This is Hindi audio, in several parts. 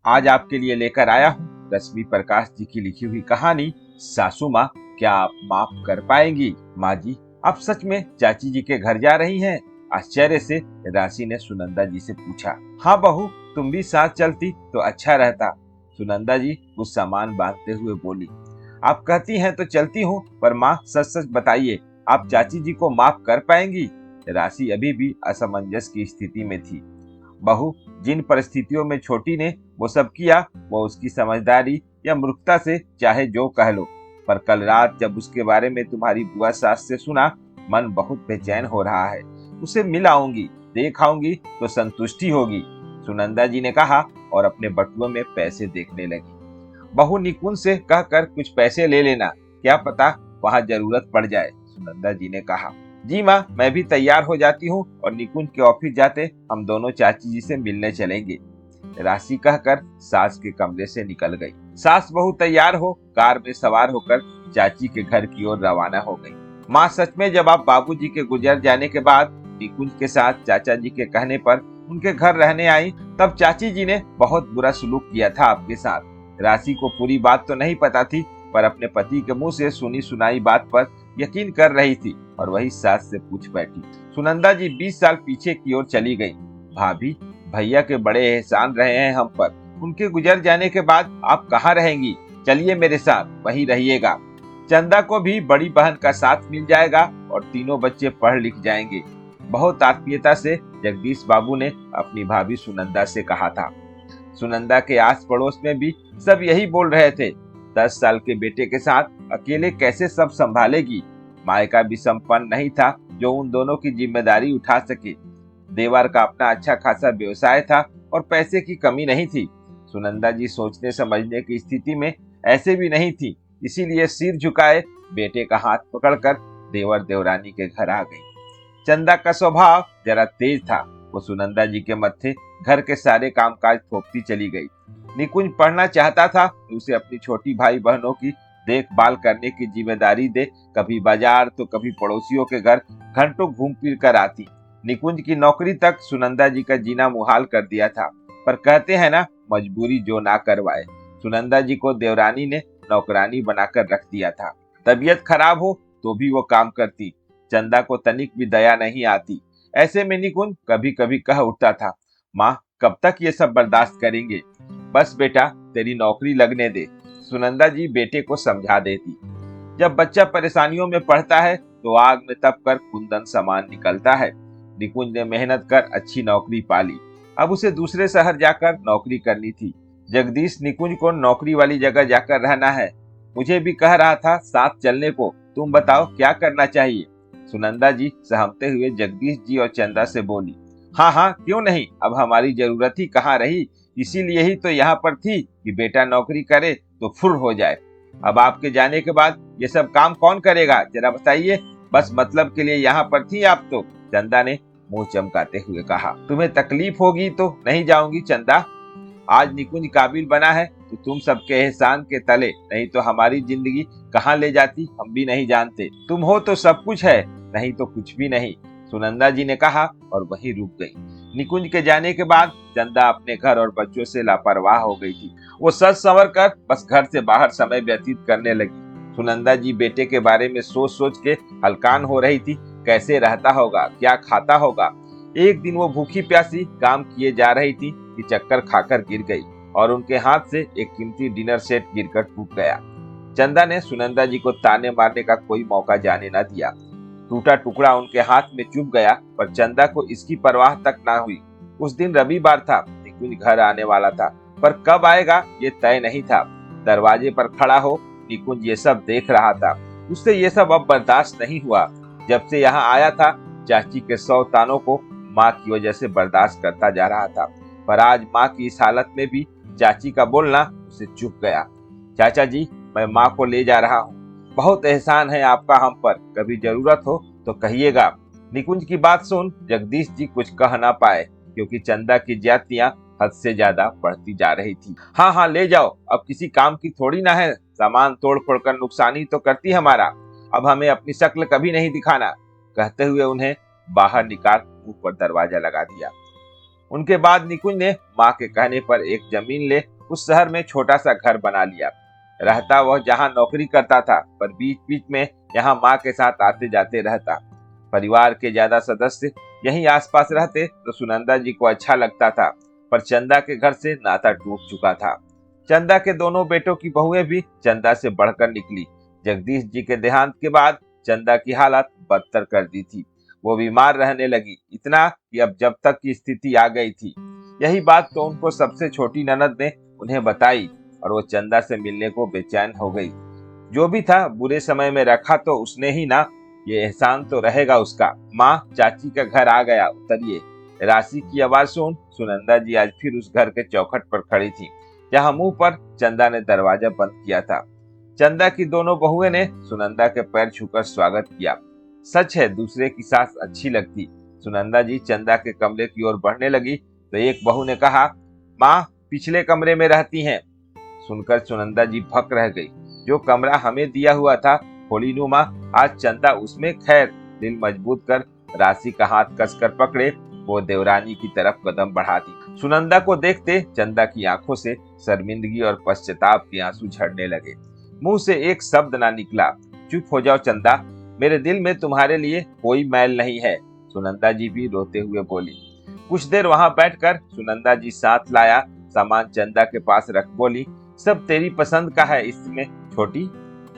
आज आपके लिए लेकर आया हूँ रश्मि प्रकाश जी की लिखी हुई कहानी सासू माँ, क्या आप माफ कर पाएंगी? माँ जी, आप सच में चाची जी के घर जा रही हैं? आश्चर्य से राशि ने सुनंदा जी से पूछा। हाँ बहू, तुम भी साथ चलती तो अच्छा रहता, सुनंदा जी कुछ सामान बांधते हुए बोली। आप कहती हैं तो चलती हूँ, पर माँ सच सच बताइए, आप चाची जी को माफ कर पाएंगी? राशि अभी भी असमंजस की स्थिति में थी। बहू, जिन परिस्थितियों में छोटी ने वो सब किया, वो उसकी समझदारी या मूर्खता से चाहे जो कह लो, पर कल रात जब उसके बारे में तुम्हारी बुआ सास से सुना, मन बहुत बेचैन हो रहा है। उसे मिल आऊंगी, देख आऊंगी तो संतुष्टि होगी, सुनंदा जी ने कहा और अपने बटुए में पैसे देखने लगी। बहू, निकुंज से कहकर कुछ पैसे ले लेना, क्या पता वहां जरूरत पड़ जाए, सुनंदा जी ने कहा। जी माँ, मैं भी तैयार हो जाती हूँ और निकुंज के ऑफिस जाते हम दोनों चाची जी से मिलने चलेंगे, राशि कहकर सास के कमरे से निकल गई। सास बहू तैयार हो कार में सवार होकर चाची के घर की ओर रवाना हो गई। माँ, सच में जब आप बाबूजी के गुजर जाने के बाद निकुंज के साथ चाचा जी के कहने पर उनके घर रहने आई, तब चाची जी ने बहुत बुरा सलूक किया था आपके साथ। राशि को पूरी बात तो नहीं पता थी, पर अपने पति के मुंह से सुनी सुनाई बात पर यकीन कर रही थी और वही सास से पूछ बैठी। सुनंदा जी 20 साल पीछे की ओर चली गई। भाभी, भैया के बड़े एहसान रहे हैं हम पर, उनके गुजर जाने के बाद आप कहाँ रहेंगी? चलिए मेरे साथ, वहीं रहिएगा। चंदा को भी बड़ी बहन का साथ मिल जाएगा और तीनों बच्चे पढ़ लिख जाएंगे, बहुत आत्मीयता से जगदीश बाबू ने अपनी भाभी सुनंदा से कहा था। सुनंदा के आस पड़ोस में भी सब यही बोल रहे थे। 10 साल के बेटे के साथ अकेले कैसे सब संभालेगी? मायका भी संपन्न नहीं था जो उन दोनों की जिम्मेदारी उठा सके। देवर का अपना अच्छा खासा व्यवसाय था और पैसे की कमी नहीं थी। सुनंदा जी सोचने समझने की स्थिति में ऐसे भी नहीं थी, इसीलिए सिर झुकाए बेटे का हाथ पकड़कर देवर देवरानी के घर आ गई। चंदा का स्वभाव जरा तेज था, वो सुनंदा जी के मत्थे घर के सारे कामकाज थोपती चली गई। निकुंज पढ़ना चाहता था तो उसे अपनी छोटी भाई बहनों की देखभाल करने की जिम्मेदारी दे, कभी बाजार तो कभी पड़ोसियों के घर घंटों घूम फिर कर आती। निकुंज की नौकरी तक सुनंदा जी का जीना मुहाल कर दिया था, पर कहते हैं ना, मजबूरी जो ना करवाए। सुनंदा जी को देवरानी ने नौकरानी बनाकर रख दिया था। तबीयत खराब हो तो भी वो काम करती, चंदा को तनिक भी दया नहीं आती। ऐसे में निकुंज कभी कभी कह उठता था, माँ कब तक ये सब बर्दाश्त करेंगे? बस बेटा, तेरी नौकरी लगने दे, सुनंदा जी बेटे को समझा देती। जब बच्चा परेशानियों में पड़ता है तो आग में तप कर कुंदन सामान निकलता है। निकुंज ने मेहनत कर अच्छी नौकरी पाली, अब उसे दूसरे शहर जाकर नौकरी करनी थी। जगदीश निकुंज को नौकरी वाली जगह जाकर रहना है, मुझे भी कह रहा था साथ चलने को, तुम बताओ क्या करना चाहिए? सुनंदा जी सहमते हुए जगदीश जी और चंदा से बोली, हाँ हाँ क्यों नहीं, अब हमारी जरूरत ही कहाँ रही, इसीलिए ही तो यहाँ पर थी कि बेटा नौकरी करे तो फुर हो जाए। अब आपके जाने के बाद ये सब काम कौन करेगा, जरा बताइए, बस मतलब के लिए यहाँ पर थी आप तो, चंदा ने मुंह चमकाते हुए कहा। तुम्हें तकलीफ होगी तो नहीं जाऊंगी चंदा, आज निकुंज काबिल बना है तो तुम सबके एहसान के तले, नहीं तो हमारी जिंदगी कहाँ ले जाती हम भी नहीं जानते। तुम हो तो सब कुछ है, नहीं तो कुछ भी नहीं, सुनंदा जी ने कहा और वहीं रुक गई। निकुंज के जाने के बाद चंदा अपने घर और बच्चों से लापरवाह हो गई थी। वो सच संवर कर बस घर से बाहर समय व्यतीत करने लगी। सुनंदा जी बेटे के बारे में सोच सोच के हलकान हो रही थी, कैसे रहता होगा, क्या खाता होगा। एक दिन वो भूखी प्यासी काम किए जा रही थी कि चक्कर खाकर गिर गई और उनके हाथ से एक कीमती डिनर सेट गिरकर टूट गया। चंदा ने सुनंदा जी को ताने मारने का कोई मौका जाने न दिया। टूटा टुकड़ा उनके हाथ में चुभ गया, पर चंदा को इसकी परवाह तक ना हुई। उस दिन रविवार था, निकुंज घर आने वाला था, पर कब आएगा ये तय नहीं था। दरवाजे पर खड़ा हो निकुंज ये सब देख रहा था। उससे ये सब अब बर्दाश्त नहीं हुआ। जब से यहाँ आया था चाची के 100 तानों को माँ की वजह से बर्दाश्त करता जा रहा था, पर आज माँ की इस हालत में भी चाची का बोलना उसे चुभ गया। चाचा जी, मैं माँ को ले जा रहा हूँ, बहुत एहसान है आपका हम पर, कभी जरूरत हो तो कहिएगा। निकुंज की बात सुन जगदीश जी कुछ कह ना पाए, क्योंकि चंदा की ज्यादतियां हद से ज्यादा बढ़ती जा रही थी। हाँ हाँ ले जाओ, अब किसी काम की थोड़ी ना है, सामान तोड़ फोड़ कर नुकसान ही तो करती हमारा, अब हमें अपनी शक्ल कभी नहीं दिखाना, कहते हुए उन्हें बाहर निकाल मुंह पर दरवाजा लगा दिया। उनके बाद निकुंज ने माँ के कहने पर एक जमीन ले उस शहर में छोटा सा घर बना लिया। रहता वह जहाँ नौकरी करता था, पर बीच बीच में यहाँ माँ के साथ आते जाते रहता। परिवार के ज्यादा सदस्य यहीं आसपास रहते तो सुनंदा जी को अच्छा लगता था, पर चंदा के घर से नाता टूट चुका था। चंदा के दोनों बेटों की बहुएं भी चंदा से बढ़कर निकली। जगदीश जी के देहांत के बाद चंदा की हालत बदतर कर दी थी। वो बीमार रहने लगी, इतना कि अब जब तक की स्थिति आ गई थी। यही बात तो उनको सबसे छोटी ननद ने उन्हें बताई और वो चंदा से मिलने को बेचैन हो गई। जो भी था बुरे समय में रखा तो उसने ही ना, ये एहसान तो रहेगा उसका। माँ, चाची का घर आ गया, उतरिए। राशि की आवाज सुन सुनंदा जी आज फिर उस घर के चौखट पर खड़ी थी, जहाँ मुंह पर चंदा ने दरवाजा बंद किया था। चंदा की दोनों बहुएं ने सुनंदा के पैर छूकर स्वागत किया। सच है, दूसरे की सास अच्छी लगती। सुनंदा जी चंदा के कमरे की ओर बढ़ने लगी तो एक बहू ने कहा, माँ पिछले कमरे में रहती हैं। सुनकर सुनंदा जी भक रह गई। जो कमरा हमें दिया हुआ था, खोली नुमा, आज चंदा उसमें। खैर, दिल मजबूत कर राशि का हाथ कसकर पकड़े वो देवरानी की तरफ कदम बढ़ा दी। सुनंदा को देखते चंदा की आंखों से शर्मिंदगी और पश्चाताप के आंसू झड़ने लगे। मुंह से एक शब्द ना निकला। चुप हो जाओ चंदा, मेरे दिल में तुम्हारे लिए कोई मैल नहीं है, सुनंदा जी भी रोते हुए बोली। कुछ देर वहां बैठकर सुनंदा जी साथ लाया सामान चंदा के पास रख बोली, सब तेरी पसंद का है इसमें छोटी।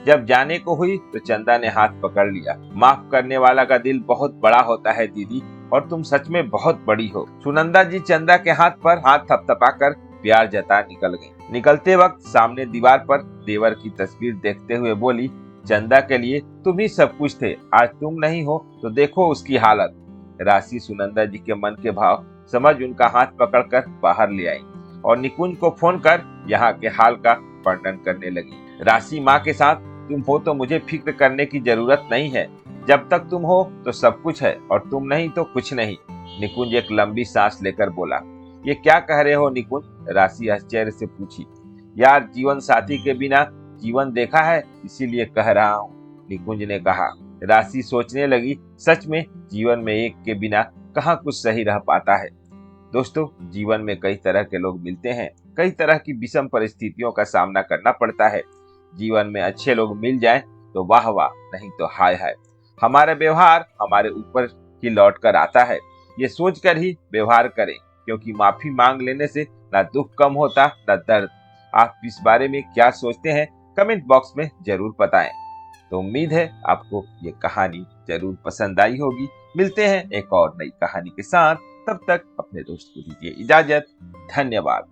जब जाने को हुई तो चंदा ने हाथ पकड़ लिया। माफ करने वाला का दिल बहुत बड़ा होता है दीदी, और तुम सच में बहुत बड़ी हो। सुनंदा जी चंदा के हाथ पर हाथ थपथपाकर प्यार जता निकल गई। निकलते वक्त सामने दीवार पर देवर की तस्वीर देखते हुए बोली, चंदा के लिए तुम ही सब कुछ थे, आज तुम नहीं हो तो देखो उसकी हालत। राशि सुनंदा जी के मन के भाव समझ उनका हाथ पकड़कर बाहर ले आई और निकुंज को फोन कर यहाँ के हाल का वर्णन करने लगी। राशि, माँ के साथ तुम हो तो मुझे फिक्र करने की जरूरत नहीं है। जब तक तुम हो तो सब कुछ है, और तुम नहीं तो कुछ नहीं। निकुंज एक लंबी सांस लेकर बोला। ये क्या कह रहे हो निकुंज? राशि आश्चर्य से पूछी। यार, जीवन साथी के बिना जीवन देखा है, इसीलिए कह रहा हूँ, निकुंज ने कहा। राशि सोचने लगी, सच में जीवन में एक के बिना कहाँ कुछ सही रह पाता है। दोस्तों, जीवन में कई तरह के लोग मिलते हैं, कई तरह की विषम परिस्थितियों का सामना करना पड़ता है। जीवन में अच्छे लोग मिल जाएं तो वाह वाह, नहीं तो हाय हाय। हमारा व्यवहार हमारे ऊपर ही लौट कर आता है, ये सोचकर ही व्यवहार करें, क्योंकि माफी मांग लेने से ना दुख कम होता ना दर्द। आप इस बारे में क्या सोचते हैं, कमेंट बॉक्स में जरूर बताएं। तो उम्मीद है आपको ये कहानी जरूर पसंद आई होगी। मिलते हैं एक और नई कहानी के साथ, तब तक अपने दोस्त को दीजिए इजाजत। धन्यवाद।